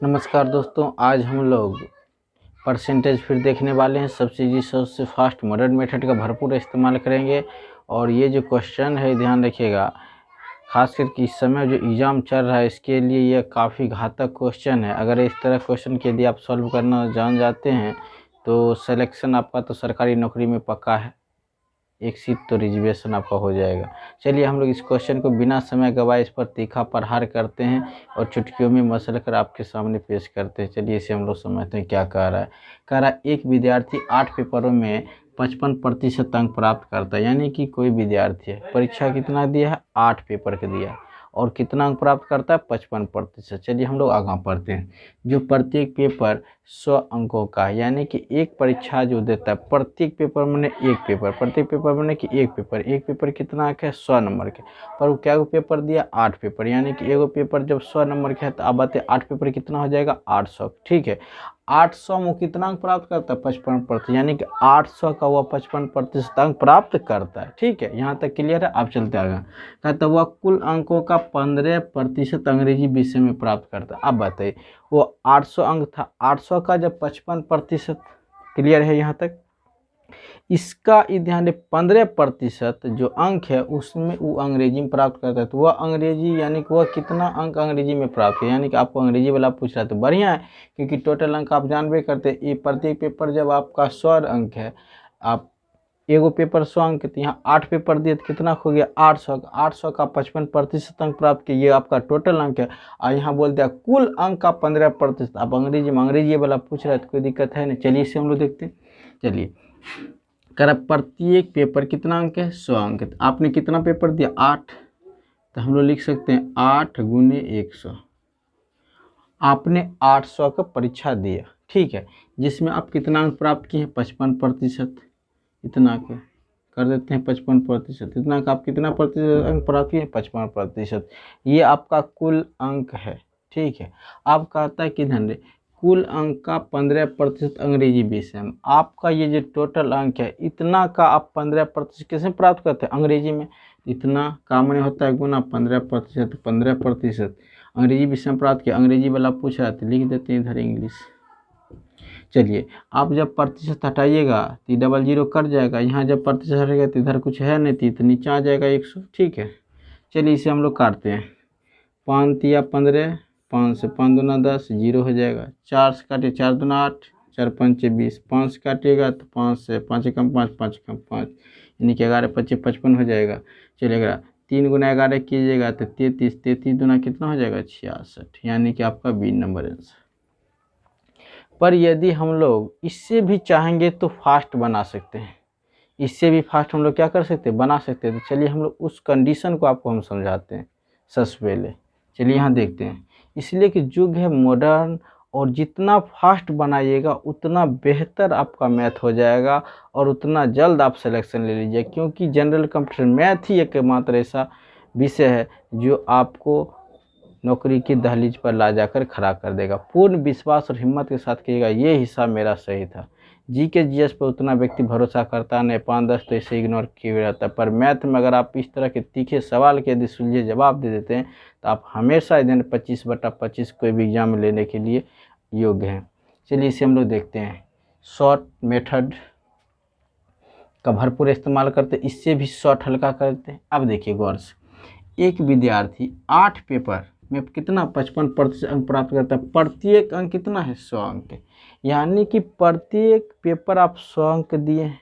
नमस्कार दोस्तों, आज हम लोग परसेंटेज फिर देखने वाले हैं। सबसे सबसे फास्ट मॉडर्न मेथड का भरपूर इस्तेमाल करेंगे। और ये जो क्वेश्चन है ध्यान रखिएगा, खास करके इस समय जो एग्ज़ाम चल रहा है इसके लिए यह काफ़ी घातक क्वेश्चन है। अगर इस तरह क्वेश्चन के यदि आप सॉल्व करना जान जाते हैं तो सिलेक्शन आपका तो सरकारी नौकरी में पक्का है, एक सीट तो रिजर्वेशन आपका हो जाएगा। चलिए हम लोग इस क्वेश्चन को बिना समय गवाए इस पर तीखा प्रहार करते हैं और चुटकियों में मसल कर आपके सामने पेश करते हैं। चलिए इसे हम लोग समझते हैं क्या कह रहा है। कह रहा है एक विद्यार्थी 8 पेपरों में 55% अंक प्राप्त करता है। यानी कि कोई विद्यार्थी है, परीक्षा कितना दिया है, 8 पेपर का दिया है और कितना अंक प्राप्त करता है, 55%। चलिए हम लोग आगे पढ़ते हैं। जो प्रत्येक पेपर 100 अंकों का है, यानी कि एक परीक्षा जो देता है प्रत्येक पेपर में एक पेपर, प्रत्येक पेपर में कि एक पेपर कितना अंक है, 100 नंबर के। पर वो क्या पेपर दिया, 8 पेपर, यानी कि एगो पेपर जब 100 नंबर के है तो आप बताइए 8 पेपर कितना हो जाएगा, 800। ठीक है, 800 में कितना अंक प्राप्त करता है, 55%, यानी कि 800 का वह 55% अंक प्राप्त करता है। ठीक है, यहाँ तक क्लियर है। आप चलते आगे। कहता वह कुल अंकों का 15% अंग्रेजी विषय में प्राप्त करता है। अब बताइए वो 800 अंक था, 800 का जब 55%, क्लियर है यहाँ तक। इसका ध्यान 15% जो अंक है उसमें वो अंग्रेजी में प्राप्त करता है। तो वह अंग्रेजी यानी कि वह कितना अंक अंग्रेजी में प्राप्त है, यानी कि आपको अंग्रेजी वाला पूछ रहा है तो बढ़िया है, क्योंकि टोटल अंक आप जानबे करते हैं। ये प्रत्येक पेपर जब आपका 100 अंक है, आप एगो पेपर 100 अंक, तो यहाँ 8 पेपर दिए तो कितना हो गया, 800 का 55% अंक प्राप्त किया, ये आपका टोटल अंक है। और यहाँ बोल दिया कुल अंक का 15%। आप अंग्रेजी वाला पूछ रहा है तो कोई दिक्कत है नहीं। चलिए इसे हम लोग देखते हैं। चलिए कर प्रत्येक पेपर कितना अंक है, 100 अंक है। आपने कितना पेपर दिया, 8, तो हम लोग लिख सकते हैं 8 गुने 100। आपने 800 का परीक्षा दिया, ठीक है, जिसमें आप कितना अंक प्राप्त किए हैं, 55%। इतना कर देते हैं 55%। इतना का आप कितना प्रतिशत अंक प्राप्त किए, 55%। ये आपका कुल अंक है। ठीक है, आप कहता है कि धन कुल अंक का 15% अंग्रेजी विषय में। आपका ये जो टोटल अंक है इतना का आप 15% कैसे प्राप्त करते हैं, अंग्रेजी में। इतना काम में होता है गुना 15%, 15% अंग्रेजी विषय में प्राप्त किया। अंग्रेजी वाला पूछ रहा था, लिख देते हैं इधर इंग्लिश। चलिए आप जब प्रतिशत हटाइएगा तो 00 कट जाएगा। यहाँ जब प्रतिशत हटेगा तो इधर कुछ है नहीं तो नीचे आ जाएगा 100। ठीक है, चलिए इसे हम लोग काटते हैं। 5 या 15, 5 से 5 दूना 10, 0 हो जाएगा। 4 से काटिए, 4 दूना 8, 4 पंचे 20। 5 से काटिएगा तो 5 से 5 कम 5, 5 कम 5, यानी कि 11 25 55 हो जाएगा। चलिएगा 3 गुना 11 कीजिएगा तो 33, 33 दूना कितना हो जाएगा, 66, यानी कि आपका 20 नंबर आंसर। पर यदि हम लोग इससे भी चाहेंगे तो फास्ट बना सकते हैं, इससे भी फास्ट हम लोग क्या कर सकते हैं, बना सकते हैं। तो चलिए हम लोग उस कंडीशन को आपको हम समझाते हैं सबसे पहले। चलिए यहाँ देखते हैं। इसलिए कि युग है मॉडर्न, और जितना फास्ट बनाइएगा उतना बेहतर आपका मैथ हो जाएगा और उतना जल्द आप सिलेक्शन ले लीजिए, क्योंकि जनरल कंप्यूटर मैथ ही एकमात्र ऐसा विषय है जो आपको नौकरी की दहलीज पर ला जाकर खड़ा कर देगा। पूर्ण विश्वास और हिम्मत के साथ कहिएगा ये हिसाब मेरा सही था। जी के जीएस पर उतना व्यक्ति भरोसा करता नहीं, 5-10 तो इसे इग्नोर किए रहता है। पर मैथ में अगर आप इस तरह के तीखे सवाल के यदि सुलझे जवाब दे देते हैं तो आप हमेशा इधर 25/25 कोई भी एग्जाम में लेने के लिए योग्य हैं। चलिए इसे हम लोग देखते हैं। शॉर्ट मेथड का भरपूर इस्तेमाल करते, इससे भी शॉर्ट हल्का करते हैं। अब देखिए गौर से, एक विद्यार्थी 8 पेपर में कितना 55% अंक प्राप्त करता है। प्रत्येक अंक कितना है, 100 अंक है, यानी कि प्रत्येक पेपर आप 100 अंक दिए हैं,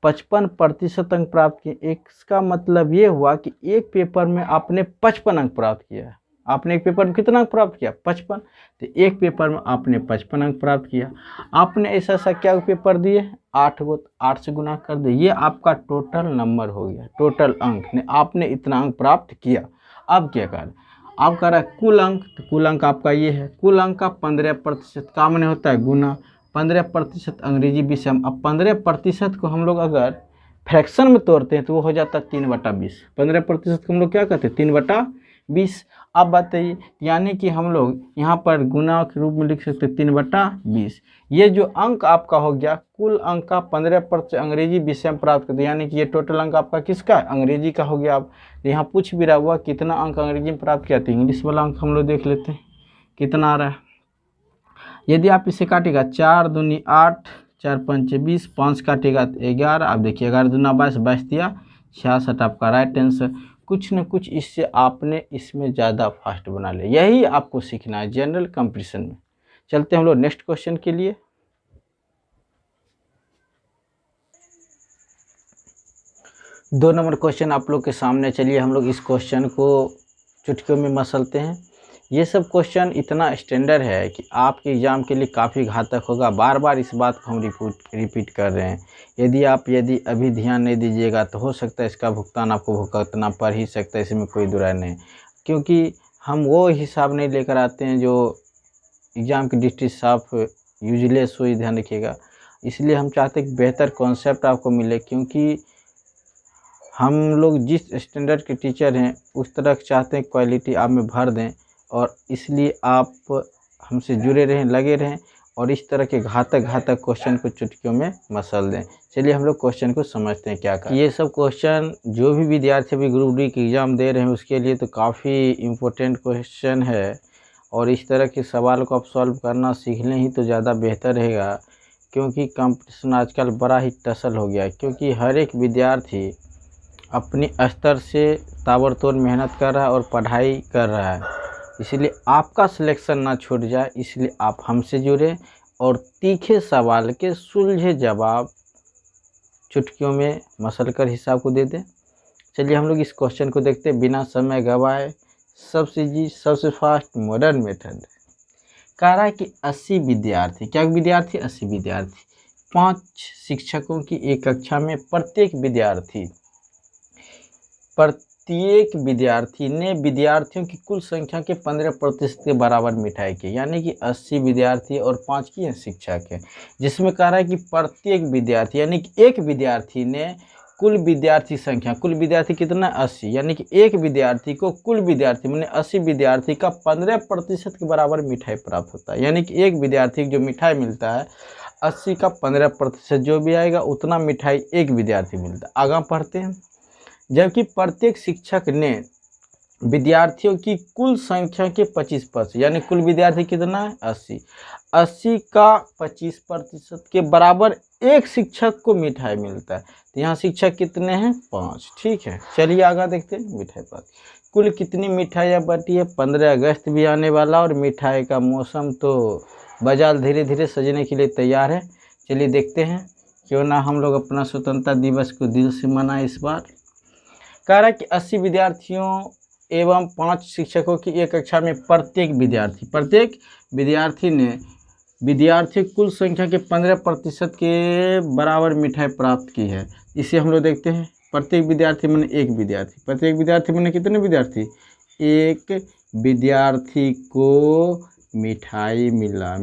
55% अंक प्राप्त किए। इसका मतलब ये हुआ कि एक पेपर में आपने 55 अंक प्राप्त किया है। आपने एक पेपर में कितना अंक प्राप्त किया, 55, तो एक पेपर में आपने 55 अंक प्राप्त किया। आपने ऐसा क्या पेपर दिए, 8 गो, 8 से गुना कर दे, ये आपका टोटल नंबर हो गया, टोटल अंक ने आपने इतना अंक प्राप्त किया। अब क्या कर, अब कह रहा है कुल अंक, तो कुल अंक आपका ये है, कुल अंक का 15% का मैंने होता है गुना 15% अंग्रेजी विषय में। अब 15% को हम लोग अगर फ्रैक्शन में तोड़ते हैं तो वो हो जाता है 3/20। 15% को हम लोग क्या कहते हैं, 3/20। अब बताइए, यानी कि हम लोग यहाँ पर गुना के रूप में लिख सकते हैं 3/20। ये जो अंक आपका हो गया, कुल अंक का 15% अंग्रेजी विषय में प्राप्त करते, यानी कि ये टोटल अंक आपका किसका है, अंग्रेजी का हो गया। अब यहाँ पूछ भी रहा हुआ कितना अंक अंग्रेजी में प्राप्त किया, तो इंग्लिश वाला अंक हम लोग देख लेते हैं कितना आ रहा है। यदि आप इसे काटेगा 4 दूनी 8, 4 पंचे 20, 5 काटेगा तो 11। आप देखिए 11 दूना 22, 22 दिया 66 आपका राइट आंसर। कुछ न कुछ इससे आपने इसमें ज़्यादा फास्ट बना लिया। यही आपको सीखना है जनरल कंपटीशन में। चलते हम लोग नेक्स्ट क्वेश्चन के लिए। दो नंबर क्वेश्चन आप लोग के सामने। चलिए हम लोग इस क्वेश्चन को चुटकियों में मसलते हैं। ये सब क्वेश्चन इतना स्टैंडर्ड है कि आपके एग्ज़ाम के लिए काफ़ी घातक होगा। बार बार इस बात को हम रिपीट कर रहे हैं। यदि अभी ध्यान नहीं दीजिएगा तो हो सकता है इसका भुगतान आपको भुगतना पड़ ही सकता है, इसमें कोई दुराय नहीं। क्योंकि हम वो हिसाब नहीं लेकर आते हैं जो एग्ज़ाम की डिस्ट्रिक्ट साफ यूजलेस हो, ध्यान रखिएगा। इसलिए हम चाहते हैं कि बेहतर कॉन्सेप्ट आपको मिले, क्योंकि हम लोग जिस स्टैंडर्ड के टीचर हैं उस तरह चाहते हैं क्वालिटी आप में भर दें, और इसलिए आप हमसे जुड़े रहें, लगे रहें और इस तरह के घातक क्वेश्चन को चुटकियों में मसल दें। चलिए हम लोग क्वेश्चन को समझते हैं क्या कर। ये सब क्वेश्चन जो भी विद्यार्थी अभी ग्रुप डी की एग्ज़ाम दे रहे हैं उसके लिए तो काफ़ी इम्पोर्टेंट क्वेश्चन है, और इस तरह के सवाल को आप सॉल्व करना सीख लें ही तो ज़्यादा बेहतर रहेगा। क्योंकि कंपटीशन आजकल बड़ा ही टसल हो गया है, क्योंकि हर एक विद्यार्थी अपनी स्तर से ताबड़तोड़ मेहनत कर रहा है और पढ़ाई कर रहा है। इसलिए आपका सिलेक्शन ना छूट जाए, इसलिए आप हमसे जुड़ें और तीखे सवाल के सुलझे जवाब चुटकियों में मसल कर हिसाब को दे दें। चलिए हम लोग इस क्वेश्चन को देखते हैं बिना समय गवाए। सबसे फास्ट मॉडर्न मेथड कह रहा है कि 80 विद्यार्थी, क्या विद्यार्थी 80 विद्यार्थी, 5 शिक्षकों की एक कक्षा में प्रत्येक विद्यार्थी ने विद्यार्थियों की कुल संख्या के 15% के बराबर मिठाई की। यानी कि 80 विद्यार्थी और 5 की शिक्षक है, जिसमें कह रहा है कि प्रत्येक विद्यार्थी यानी कि एक विद्यार्थी ने कुल विद्यार्थी संख्या, कुल विद्यार्थी कितना 80, यानी कि एक विद्यार्थी को कुल विद्यार्थी मैंने 80 विद्यार्थी का 15% के बराबर मिठाई प्राप्त होता है। यानी कि एक विद्यार्थी को जो मिठाई मिलता है 80 का 15% जो भी आएगा उतना मिठाई एक विद्यार्थी मिलता है। आगे पढ़ते हैं। जबकि प्रत्येक शिक्षक ने विद्यार्थियों की कुल संख्या के 25%, यानी कुल विद्यार्थी कितना है 80 का 25% के बराबर एक शिक्षक को मिठाई मिलता है। तो यहाँ शिक्षक कितने हैं 5, ठीक है। चलिए आगे देखते हैं। मिठाई पर कुल कितनी मिठाइयाँ बटी है। 15 अगस्त भी आने वाला और मिठाई का मौसम तो बाजार धीरे धीरे सजने के लिए तैयार है। चलिए देखते हैं, क्यों ना हम लोग अपना स्वतंत्रता दिवस को दिल से मनाएं इस बार। कह रहा है कि 80 विद्यार्थियों एवं 5 शिक्षकों की एक कक्षा में प्रत्येक विद्यार्थी ने विद्यार्थी कुल संख्या के 15% के बराबर मिठाई प्राप्त की है। इसे हम लोग देखते हैं। प्रत्येक विद्यार्थी मैंने एक विद्यार्थी, प्रत्येक विद्यार्थी मैंने कितने विद्यार्थी, एक विद्यार्थी को मिठाई मिला।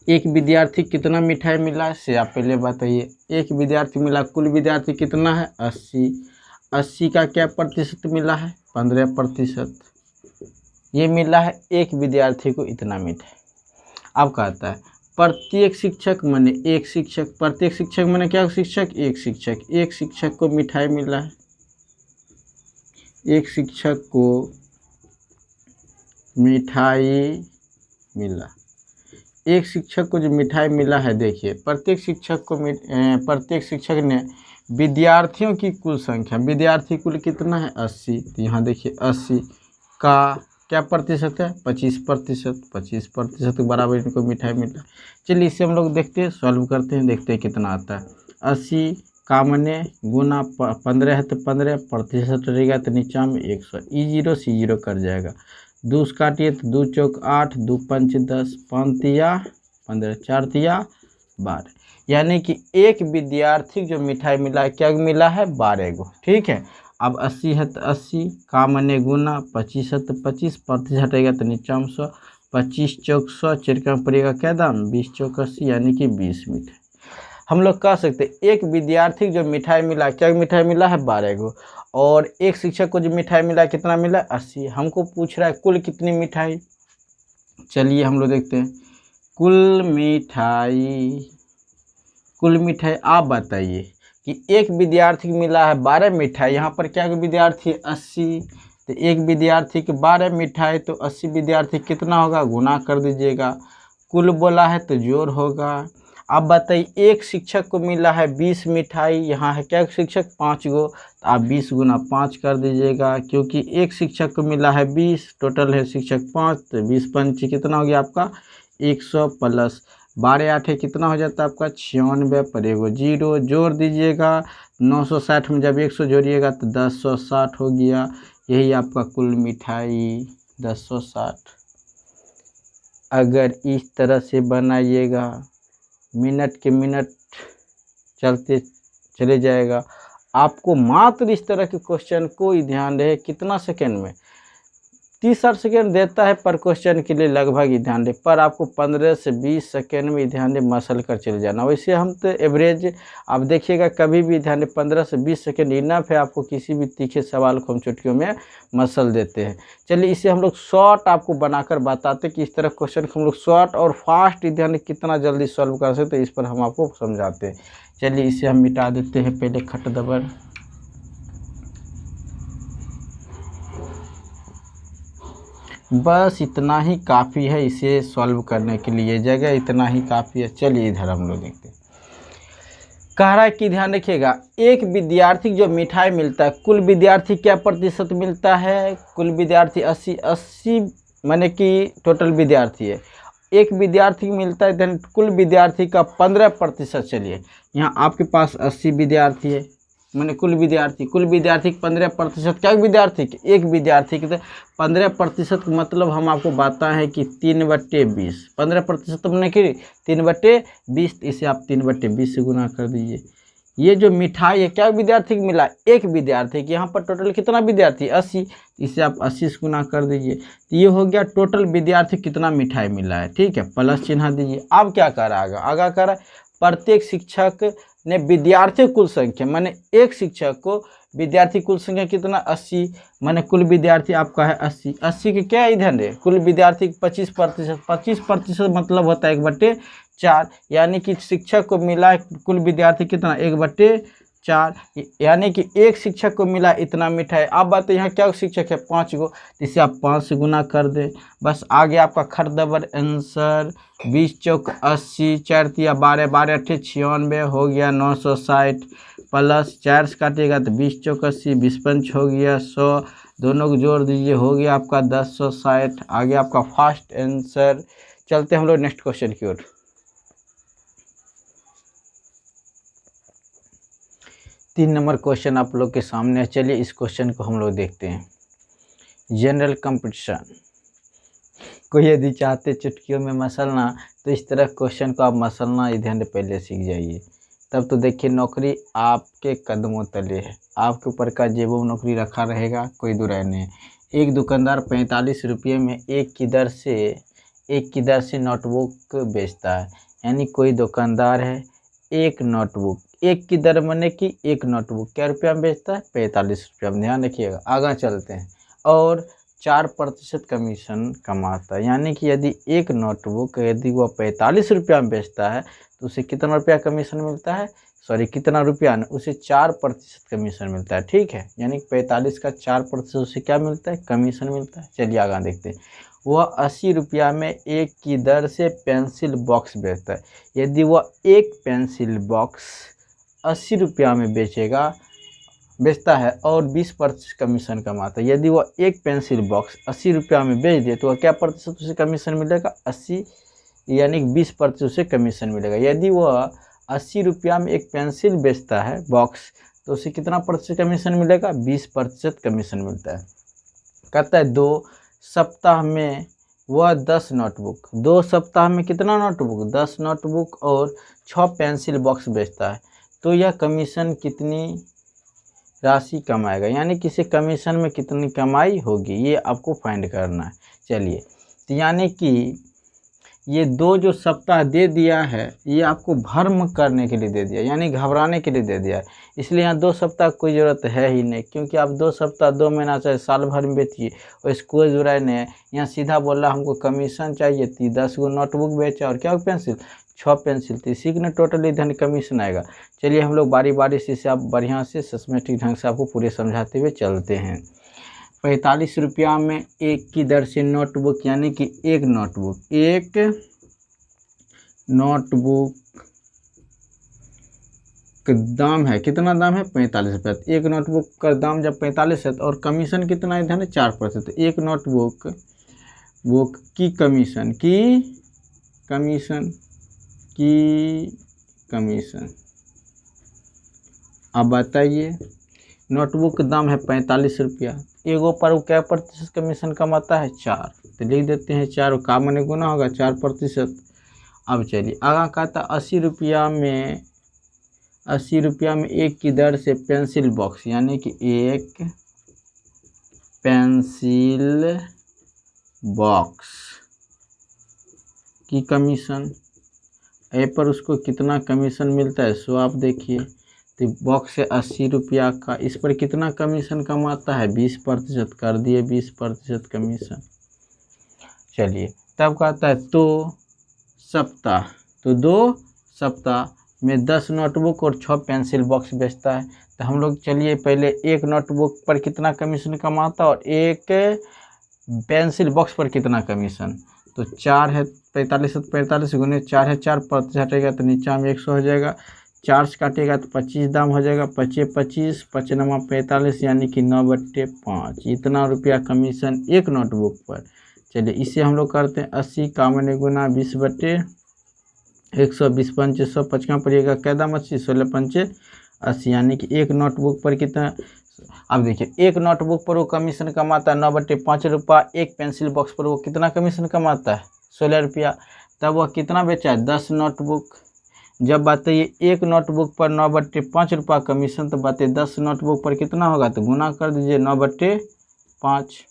एक विद्यार्थी कितना मिठाई मिला है से आप पहले बताइए। एक विद्यार्थी मिला, कुल विद्यार्थी कितना है 80 का क्या प्रतिशत मिला है 15%, ये मिला है एक विद्यार्थी को इतना मिठाई। अब कहता है प्रत्येक शिक्षक माने एक शिक्षक, प्रत्येक शिक्षक माने क्या शिक्षक, एक शिक्षक को मिठाई मिला है, एक शिक्षक को मिठाई मिला। एक शिक्षक को जो मिठाई मिला है, देखिए प्रत्येक शिक्षक ने विद्यार्थियों की कुल संख्या, विद्यार्थी कुल कितना है 80, तो यहाँ देखिए 80 का क्या प्रतिशत है 25% के बराबर इनको मिठाई मिला। चलिए इसे हम लोग देखते हैं, सॉल्व करते हैं, देखते हैं कितना आता है। 80 का मने गुना 15 है तो 15% रहेगा तो नीचा में 100, E0 C0 कट जाएगा। 2 काटिए तो 2 चौक 8, 2 पंच 10, 5 तिया 15, 4 तिया 12, यानी कि एक विद्यार्थी जो मिठाई मिला है क्या मिला है 12 गो, ठीक है। अब 80 है तो 80 का मने गुना, 25 है तो 25% हटेगा तो नीचा में 100, 25 चौक 100, चिरका पड़ेगा क्या दाम 20 चौक 80, यानी कि 20 मिठाई। हम लोग कह सकते एक विद्यार्थी जो मिठाई मिला, क्या मिठाई मिला है 12 गो, और एक शिक्षक को जो मिठाई मिला कितना मिला 80। हमको पूछ रहा है कुल कितनी मिठाई। चलिए हम लोग देखते हैं कुल मिठाई आप बताइए कि एक विद्यार्थी को मिला है 12 मिठाई, यहाँ पर क्या विद्यार्थी 80, तो एक विद्यार्थी की 12 मिठाई, तो 80 विद्यार्थी कितना होगा, गुना कर दीजिएगा। कुल बोला है तो जोड़ होगा। अब बताइए एक शिक्षक को मिला है 20 मिठाई, यहाँ है क्या शिक्षक 5 गो, तो आप 20 गुना 5 कर दीजिएगा, क्योंकि एक शिक्षक को मिला है 20, टोटल है शिक्षक 5, तो 20 पंच कितना हो गया आपका 100 प्लस 12 8 कितना हो जाता है आपका 96 पर एगो 0 जोड़ दीजिएगा। 960 में जब 100 जोड़िएगा तो 1060 हो गया। यही आपका कुल मिठाई 1060। अगर इस तरह से बनाइएगा, मिनट के मिनट चलते चले जाएगा। आपको मात्र इस तरह के क्वेश्चन को ही ध्यान रहे, कितना सेकेंड में 30 सेकेंड देता है पर क्वेश्चन के लिए, लगभग ही ध्यान दे, पर आपको 15 से 20 सेकेंड में ध्यान दे मसल कर चले जाना। वैसे हम तो एवरेज आप देखिएगा कभी भी ध्यान दे 15 से 20 सेकेंड इनफ है, आपको किसी भी तीखे सवाल को हम चुटकियों में मसल देते हैं। चलिए इसे हम लोग शॉर्ट आपको बनाकर बताते कि इस तरह क्वेश्चन को हम लोग शॉर्ट और फास्ट ध्यान कितना जल्दी सॉल्व कर सकते हैं, इस पर हम आपको समझाते हैं। चलिए इसे हम मिटा देते हैं पहले खट दबर। बस इतना ही काफ़ी है इसे सॉल्व करने के लिए, जगह इतना ही काफ़ी है। चलिए इधर हम लोग देखते हैं। कह रहा है कि ध्यान रखिएगा, एक विद्यार्थी जो मिठाई मिलता है, कुल विद्यार्थी क्या प्रतिशत मिलता है, कुल विद्यार्थी 80 माने कि टोटल विद्यार्थी है, एक विद्यार्थी मिलता है, देन कुल विद्यार्थी का 15%। चलिए यहाँ आपके पास 80 विद्यार्थी है, मैंने कुल विद्यार्थी की 15%, क्या विद्यार्थी के, एक विद्यार्थी के, तो 15% मतलब हम आपको बताएं कि 3/20, 15% मैंने कि 3/20, इसे आप 3/20 से गुना कर दीजिए। ये जो मिठाई है क्या विद्यार्थी को मिला, एक विद्यार्थी की, यहाँ पर टोटल कितना विद्यार्थी 80, इसे आप 80 से गुना कर दीजिए। तो ये हो गया टोटल विद्यार्थी कितना मिठाई मिला है, ठीक है, प्लस चिन्ह दीजिए। अब क्या कर रहा है, आगा कर रहा है प्रत्येक शिक्षक ने विद्यार्थी कुल संख्या, माने एक शिक्षक को विद्यार्थी कुल संख्या कितना 80, माने कुल विद्यार्थी आपका है 80 के क्या इधर है कुल विद्यार्थी 25% मतलब होता है 1/4, यानी कि शिक्षक को मिला कुल विद्यार्थी कितना 1/4, यानी कि एक शिक्षक को मिला इतना मिठाई। अब बात यहाँ क्या शिक्षक है 5 गो, इसे आप 5 से गुना कर दें, बस आगे आपका खट दबर आंसर 20 चौक 80, 4 तिया 12, 12 8 96 हो गया 960, प्लस 4 से काटिएगा तो 20 चौक 80, 20 पंच हो गया 100, दोनों को जोड़ दीजिए हो गया आपका 1060। आगे आपका फास्ट आंसर। चलते हम लोग नेक्स्ट क्वेश्चन की ओर। 3 नंबर क्वेश्चन आप लोग के सामने है। चलिए इस क्वेश्चन को हम लोग देखते हैं। जनरल कंपटीशन को यदि चाहते चुटकियों में मसलना, तो इस तरह क्वेश्चन को आप मसलना ध्यान पहले सीख जाइए, तब तो देखिए नौकरी आपके कदमों तले है, आपके ऊपर का जेबों में नौकरी रखा रहेगा, कोई दुराय नहीं। एक दुकानदार 45 रुपये में एक की दर से नोटबुक बेचता है, यानी कोई दुकानदार है एक नोटबुक, एक की दर माने कि एक नोटबुक क्या रुपया में बेचता है 45 रुपया में, ध्यान रखिएगा। आगे चलते हैं। और 4% कमीशन कमाता है, यानी कि यदि एक नोटबुक यदि वह 45 रुपया में बेचता है तो उसे कितना रुपया कमीशन मिलता है, कितना रुपया न, उसे 4% कमीशन मिलता है, ठीक है, यानी 45 का 4% उसे क्या मिलता है, कमीशन मिलता है। चलिए आगे देखते हैं। वह 80 रुपया में एक की दर से पेंसिल बॉक्स बेचता है, यदि वह एक पेंसिल बॉक्स 80 रुपया में बेचता है और 20% कमीशन कमाता है, यदि वह एक पेंसिल बॉक्स 80 रुपया में बेच दे तो वह क्या प्रतिशत उसे कमीशन मिलेगा 80, यानी 20% उसे कमीशन मिलेगा। यदि वह 80 रुपया में एक पेंसिल बेचता है बॉक्स, तो उसे कितना प्रतिशत कमीशन मिलेगा 20% कमीशन मिलता है। कहता है 2 सप्ताह में वह 10 नोटबुक, 2 सप्ताह में कितना नोटबुक 10 नोटबुक और 6 पेंसिल बॉक्स बेचता है, तो यह कमीशन कितनी राशि कमाएगा, यानी किसी कमीशन में कितनी कमाई होगी, ये आपको फाइंड करना है। चलिए तो यानी कि ये 2 जो सप्ताह दे दिया है ये आपको भ्रम करने के लिए दे दिया, यानी घबराने के लिए दे दिया है, इसलिए यहाँ 2 सप्ताह कोई ज़रूरत है ही नहीं, क्योंकि आप 2 सप्ताह 2 महीना चाहे साल भर में बेचिए और इसको कोई जुराई नहीं है। यहाँ सीधा बोल रहा हमको कमीशन चाहिए, 10 गो नोटबुक बेचा और क्या पेंसिल 6 पेंसिल, तो इसी के टोटली धन कमीशन आएगा। चलिए हम लोग बारी बारी से इसे आप बढ़िया से सिस्टमेटिक ढंग से आपको पूरे समझाते हुए चलते हैं। 45 रुपया में एक की दर से नोटबुक, यानी कि एक नोटबुक का दाम है, कितना दाम है 45 रुपये। एक नोटबुक का दाम जब 45 है और कमीशन कितना है, ध्यान है 4%। तो एक नोटबुक की कमीशन अब बताइए, नोटबुक का दाम है 45 रुपया, एगो पर वो क्या प्रतिशत कमीशन कमाता है 4, तो लिख देते हैं 4, का मने गुना होगा 4%। अब चलिए आगे कहता है 80 रुपया में एक की दर से पेंसिल बॉक्स, यानी कि एक पेंसिल बॉक्स की कमीशन, ए पर उसको कितना कमीशन मिलता है सो आप देखिए। तो बॉक्स है 80 रुपया का, इस पर कितना कमीशन कमाता है 20%, कर दिए 20% कमीशन। चलिए तब कहता है तो 2 सप्ताह में 10 नोटबुक और 6 पेंसिल बॉक्स बेचता है। तो हम लोग चलिए पहले एक नोटबुक पर कितना कमीशन कमाता और एक पेंसिल बॉक्स पर कितना कमीशन। तो 4 है 45 गुने 4 है 4% हटेगा तो नीचा में 100 हो जाएगा, 4 से काटेगा तो 25 दाम हो जाएगा, 25 45 यानी कि 9/5, इतना रुपया कमीशन एक नोटबुक पर। चलिए इसे हम लोग करते हैं 80 का मने गुना 20/100, 20 पंचे 100, 55 पड़ेगा क्या दाम 80, 16 पंचे 80, यानी कि एक नोटबुक पर कितना। अब देखिए एक नोटबुक पर वो कमीशन कमाता है 9/5 रुपया, एक पेंसिल बॉक्स पर वो कितना कमीशन कमाता है 16 रुपया, तब वह कितना बेचा है 10 नोटबुक। जब बताइए एक नोटबुक पर 9/5 रुपया कमीशन, तो बताइए 10 नोटबुक पर कितना होगा, तो गुना कर दीजिए 9/5।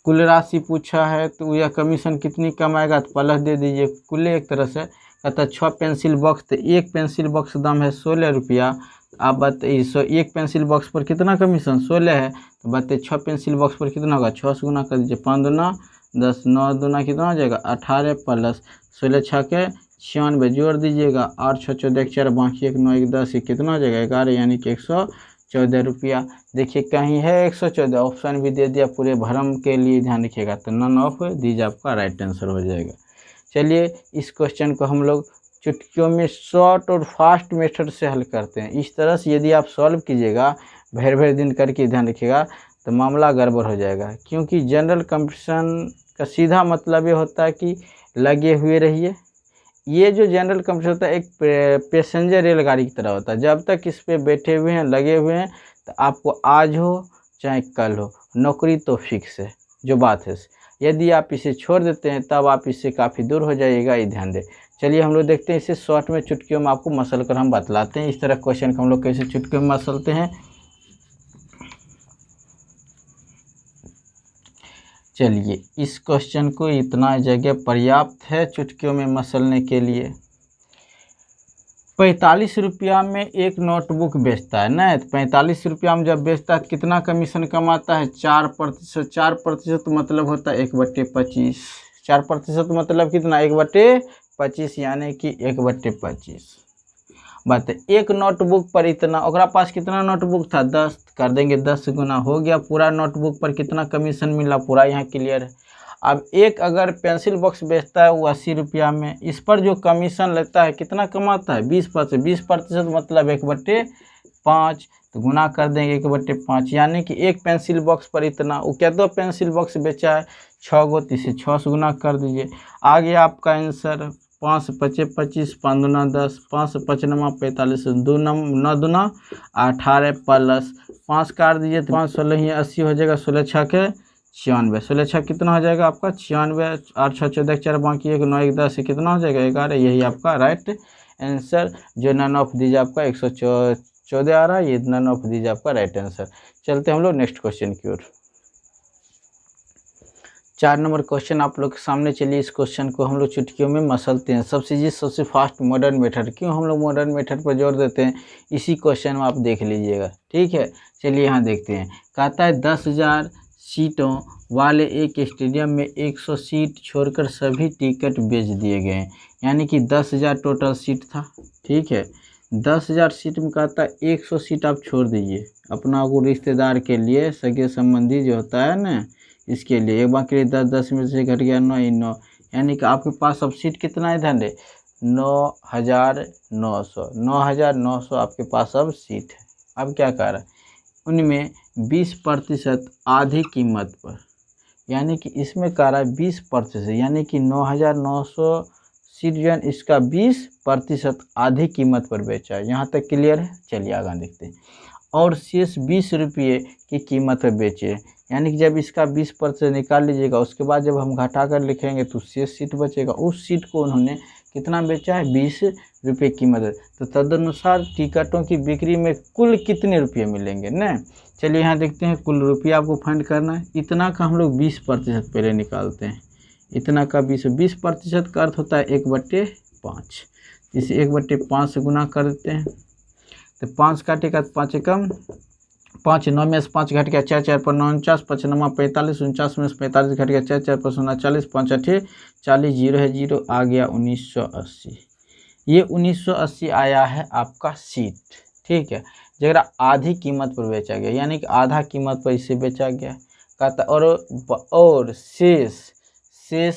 कुल राशि पूछा है तो यह कमीशन कितनी कमाएगा, तो प्लस दे दीजिए कुल एक तरह से। कहता है 6 पेंसिल बॉक्स, तो एक पेंसिल बॉक्स दाम है 16 रुपया। आप बताइए एक पेंसिल बॉक्स पर कितना कमीशन 16 है, तो बताइए 6 पेंसिल बॉक्स पर कितना होगा, 6 से गुना कर दीजिए, 5 दूना 10, 9 दूना कितना हो जाएगा 18 प्लस 16 6 के 96 जोड़ दीजिएगा, 8 6 14 4 बाकी 1 9 1 10, ये कितना हो जाएगा 11, यानी कि 114 रुपया। देखिए कहीं है 114, ऑप्शन भी दे दिया, पूरे भरम के लिए ध्यान रखिएगा, तो नन ऑफ दीज आपका राइट आंसर हो जाएगा। चलिए इस क्वेश्चन को हम लोग चुटकियों में शॉर्ट और फास्ट मेथड से हल करते हैं। इस तरह से यदि आप सॉल्व कीजिएगा भर दिन करके, ध्यान रखिएगा, तो मामला गड़बड़ हो जाएगा, क्योंकि जनरल कंपटीशन का सीधा मतलब ये होता है कि लगे हुए रहिए। ये जो जनरल कंपटीशन होता है एक पैसेंजर रेलगाड़ी की तरह होता है, जब तक इस पे बैठे हुए हैं लगे हुए हैं, तो आपको आज हो चाहे कल हो नौकरी तो फिक्स है, जो बात है। यदि आप इसे छोड़ देते हैं तब आप इससे काफ़ी दूर हो जाइएगा, ये ध्यान दें। चलिए हम लोग देखते हैं इसे शॉर्ट में चुटकियों में आपको मसल कर हम बतलाते हैं, इस तरह क्वेश्चन को हम लोग कैसे चुटकियों में मसलते हैं। चलिए इस क्वेश्चन को इतना जगह पर्याप्त है चुटकियों में मसलने के लिए। 45 रुपया में एक नोटबुक बेचता है ना, तो 45 रुपया में जब बेचता है तो कितना कमीशन कमाता है 4%। 4% मतलब होता है 1/25, 4% मतलब कितना 1/25, यानी कि 1/25। बात है एक नोटबुक पर इतना, और पास कितना नोटबुक था 10, कर देंगे 10 गुना हो गया, पूरा नोटबुक पर कितना कमीशन मिला पूरा यहाँ क्लियर है। अब एक अगर पेंसिल बॉक्स बेचता है वो 80 रुपया में, इस पर जो कमीशन लेता है कितना कमाता है 20%, 20% मतलब 1/5, तो गुना कर देंगे 1/5, यानी कि एक पेंसिल बॉक्स पर इतना, वो क्या दो पेंसिल बॉक्स बेचा है 6 गो, तो इसे 6 से गुना कर दीजिए। आगे आपका आंसर 5 5 25, 5 दूना 10, 5 5 9 45, 2 9 दूना 18 प्लस 5 काट दीजिए तो 5 16 80 हो जाएगा, 16 6 के 96, 16 6 कितना हो जाएगा आपका 96, 8 6 14 4 बाकी 1 9 1 10 कितना हो जाएगा 11, यही आपका राइट आंसर, जो नन ऑफ दीजिए आपका 114 आ रहा है, ये नन ऑफ दीजिए आपका राइट आंसर। चलते हम लोग नेक्स्ट क्वेश्चन की ओर। 4 नंबर क्वेश्चन आप लोग के सामने। चलिए इस क्वेश्चन को हम लोग चुटकियों में मसलते हैं। सबसे फास्ट मॉडर्न मेथड, क्यों हम लोग मॉडर्न मेथड पर जोर देते हैं इसी क्वेश्चन में आप देख लीजिएगा, ठीक है। चलिए यहाँ देखते हैं, कहता है 10,000 सीटों वाले एक स्टेडियम में 100 सीट छोड़कर सभी टिकट बेच दिए गए, यानी कि 10,000 टोटल सीट था, ठीक है। 10,000 सीट में कहता है 100 सीट आप छोड़ दीजिए अपना को रिश्तेदार के लिए, सगे संबंधी जो होता है ना, इसके लिए। एक बार के लिए 10 में से घट गया 9, यानी कि आपके पास अब सीट कितना है ध्यान दे, 9,900 आपके पास अब सीट है। अब क्या कर रहा है, उनमें 20% आधी कीमत पर, यानी कि इसमें कह रहा है 20%, यानी कि 9,900 सीट जो है इसका 20% आधी कीमत पर बेचा है। यहाँ तक क्लियर है। चलिए आगे देखते हैं। और शेष 20 रुपये की कीमत पर बेचे, यानी कि जब इसका 20% निकाल लीजिएगा उसके बाद जब हम घटा कर लिखेंगे तो शेष सीट बचेगा, उस सीट को उन्होंने कितना बेचा है, 20 रुपये कीमत है। तो तदनुसार टिकटों की बिक्री में कुल कितने रुपये मिलेंगे न। चलिए यहाँ देखते हैं, कुल रुपया आपको फाइंड करना है। इतना का हम लोग 20% पहले निकालते हैं। इतना का 20% का अर्थ होता है 1/5। इसे 1/5 से गुना कर देते हैं तो 5 काटेगा तो 5 एकम 5, 9 में से 5 घट गया 4, 4 पर 9 49, 5 9 45, 49 में से 45 घट गया 4, 4 पर 39, 5 8 40, 0 है 0, आ गया 1980। ये 1980 आया है आपका सीट, ठीक है। जगह आधी कीमत पर बेचा गया, यानी कि आधा कीमत पर इसे बेचा गया कहता। और शेष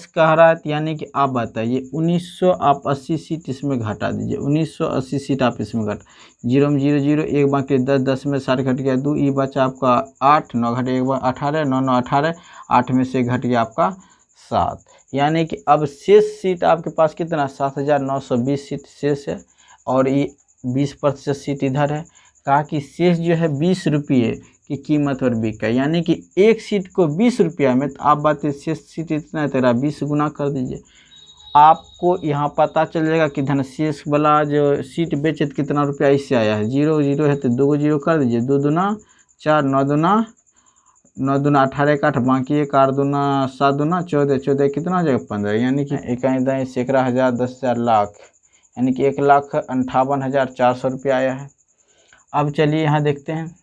कह रहा है, यानी कि आप बताइए 1980 सीट इसमें घटा दीजिए, 1980 सीट आप इसमें घटा, 0 में 0 0, एक बाकी 10, 10 में 60 घट गया 2, ये बचा आपका 8, 9 घटे एक बार 18, 9 9 18, 8 में से घट गया आपका 7, यानी कि अब शेष सीट आपके पास कितना 7,920 सीट शेष है। और ये 20% सीट इधर है। कहा कि शेष जो है 20 रुपये की कीमत पर बिका, यानी कि एक सीट को 20 रुपया में, तो आप बात शेष सीट इतना है तेरा 20 गुना कर दीजिए, आपको यहाँ पता चल जाएगा कि धन शेष वाला जो सीट बेचे तो कितना रुपया इससे आया है। 0 0 है तो 2 0 कर दीजिए, 2 दूना 4, 9 दूना 18 8, बाकी 1 8 दूना 7 दूना 14, 14 कितना हो जाएगा 15, यानी कि 1 सैकड़ा हज़ार 10,000 लाख, यानी कि 1,58,400 रुपया आया है। अब चलिए यहाँ देखते हैं।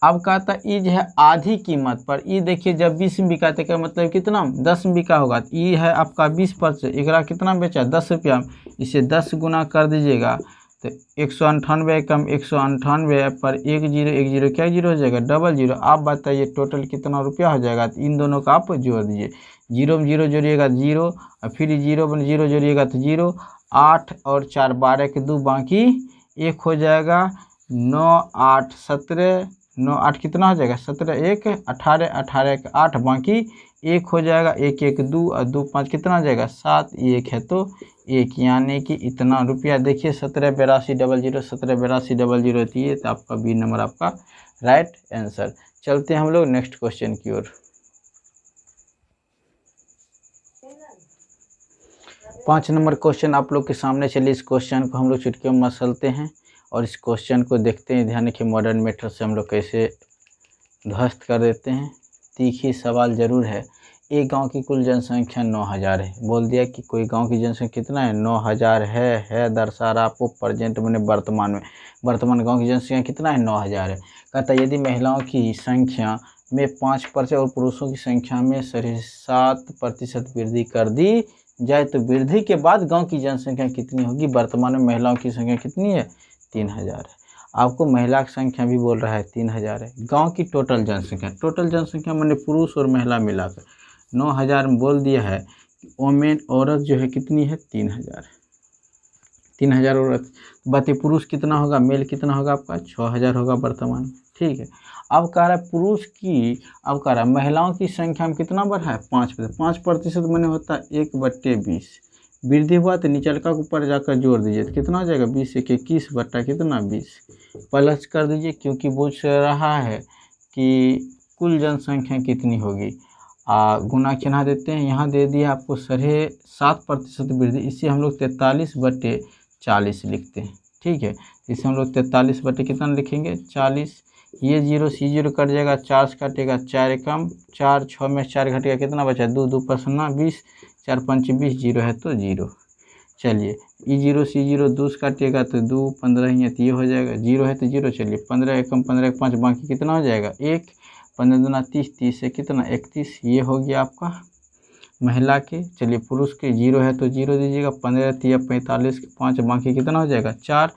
अब कहता ई जो है आधी कीमत पर, ई देखिए जब 20 में बिका तो क्या मतलब कितना 10 में बिका होगा, तो ई है आपका 20%, एकरा कितना बेचा 10 रुपया, इसे 10 गुना कर दीजिएगा तो 198 कम 198 पर 1 0 1 0 क्या 0 हो जाएगा, डबल 0। आप बताइए टोटल कितना रुपया हो जाएगा, तो इन दोनों का आप जोड़ दीजिए, 0 में 0 जोड़िएगा 0, और फिर 0 में 0 जोड़िएगा तो 0, 8 और 4 12 के 2 बाकी 1 हो जाएगा, 9 8 17, 9 8 कितना हो जाएगा 17 1 18, 18 1 8, बाकी 1 हो जाएगा, 1 1 2 और 2 5 कितना हो जाएगा 7, 1 है तो 1, यानी कि इतना रुपया। देखिए 178200, 178200 होती है, तो आपका बी नंबर आपका राइट आंसर। चलते हैं हम लोग नेक्स्ट क्वेश्चन की ओर। 5 नंबर क्वेश्चन आप लोग के सामने। चलिए इस क्वेश्चन को हम लोग चुटकियों में मसलते हैं और इस क्वेश्चन को देखते हैं। ध्यान रखिए मॉडर्न मेथड से हम लोग कैसे ध्वस्त कर देते हैं। तीखी सवाल ज़रूर है। एक गांव की कुल जनसंख्या 9,000 है। बोल दिया कि कोई गांव की जनसंख्या कितना है 9,000 है दर्शा रहा आपको प्रेजेंट में वर्तमान में। वर्तमान गांव की जनसंख्या कितना है 9,000 है। कहता यदि महिलाओं की संख्या में 5% और पुरुषों की संख्या में 7.5% वृद्धि कर दी जाए तो वृद्धि के बाद गांव की जनसंख्या कितनी होगी। वर्तमान में महिलाओं की संख्या कितनी है 3,000 है। आपको महिला की संख्या भी बोल रहा है 3,000 है। गांव की टोटल जनसंख्या मैंने पुरुष और महिला मिलाकर 9,000 में बोल दिया है। वोमेन औरत जो है कितनी है 3,000 औरत। बाकी पुरुष कितना होगा, मेल कितना होगा आपका 6,000 होगा वर्तमान। ठीक है। अब कह रहा है पुरुष की, अब कह रहा है महिलाओं की संख्या में कितना बढ़ा है 5% मैंने होता है 1/20। वृद्धि हुआ तो निचल का ऊपर जाकर जोड़ दीजिए तो कितना हो जाएगा 20 1 21 बट्टा कितना 20 प्लस कर दीजिए, क्योंकि पूछ रहा है कि कुल जनसंख्या कितनी होगी। गुना चिन्ह देते हैं। यहाँ दे दिया आपको 7.5% वृद्धि, इसे हम लोग 43/40 लिखते हैं। ठीक है। इसे हम लोग 43 कितना लिखेंगे 40। ये 0 से 0 कट जाएगा, 4 से कटेगा 4 एकम 4, 6 में 4 घट गया कितना बचा 2 2 पर 20, 4 5 20, 0 है तो 0। चलिए ये 0 से 0 2 से काटिएगा तो 2 15 ही है तो ये हो जाएगा, 0 है तो 0। चलिए 15 एकम 15 1 5, बाकी कितना हो जाएगा 1, 15 दूना 30, 30 से कितना 31, ये हो गया आपका महिला के, चलिए पुरुष के 0 है तो 0 दीजिएगा। 15 तिया 45, 5 बाकी कितना हो जाएगा 4,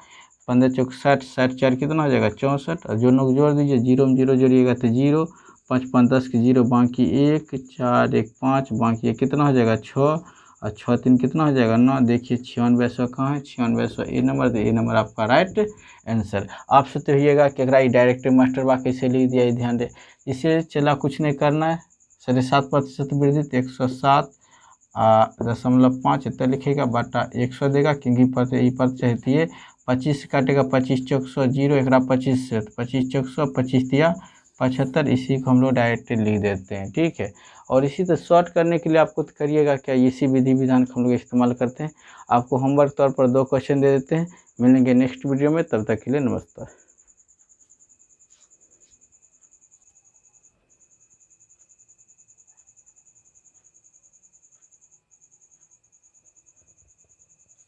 15 चौक 60, 60 4 कितना हो जाएगा 64, और जो लोग जोड़ दीजिए 0 में 0 जोड़िएगा तो 0, 5 5 10 के 0 बाकी 1, 4 1 5 बाकी कितना हो जाएगा 6, और 6 3 कितना हो जाएगा 9। देखिए 9600 कहाँ है, 9600 ए नंबर, तो ए नंबर आपका राइट आंसर। आप सोचते होइएगा कि अगर डायरेक्ट मास्टर बा कैसे लिख दिया, ध्यान दे। इसे चला कुछ नहीं करना है, 7.5% वृद्धि तो 107.5 इतना लिखेगा बटा 100 देगा, क्योंकि पर चाहती है 25 काटेगा, 25 चौक 100 0 एक 25 से 25 चौक 100 25 दिया 75, इसी को हम लोग डायरेक्ट लिख देते हैं, ठीक है। और इसी तरह शॉर्ट करने के लिए आपको तो करिएगा क्या, इसी विधि विधान को हम लोग इस्तेमाल करते हैं। आपको होमवर्क तौर पर 2 क्वेश्चन दे देते हैं। मिलेंगे नेक्स्ट वीडियो में, तब तक के लिए नमस्कार।